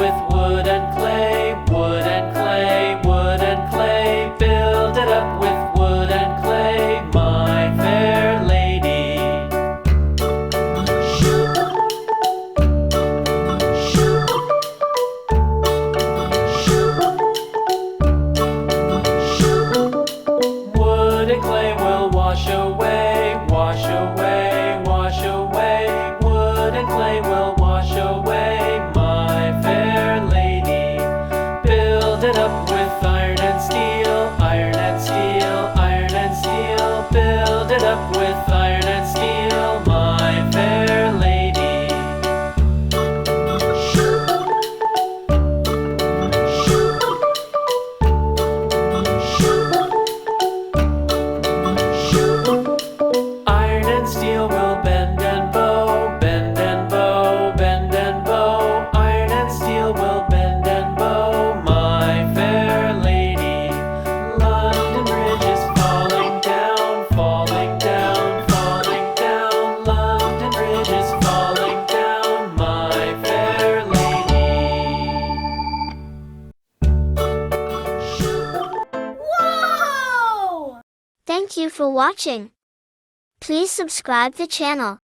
with wood and clay, wood and clay, wood and clay. Build it up with wood and clay, my fair lady. Wood and clay will wash away, wash away, wash away. Wood and clay will wash away, my fair lady. Build it up with iron and steel, iron and steel, iron and steel. Build it up with iron and steel, my fair lady. Iron and steel will bend and bow, bend and bow, bend and bow. Iron and steel will bend and bow, my fair lady. London Bridge is falling down, falling down, falling down. London Bridge is falling down, my fair lady. Whoa! Thank you for watching. Please subscribe the channel.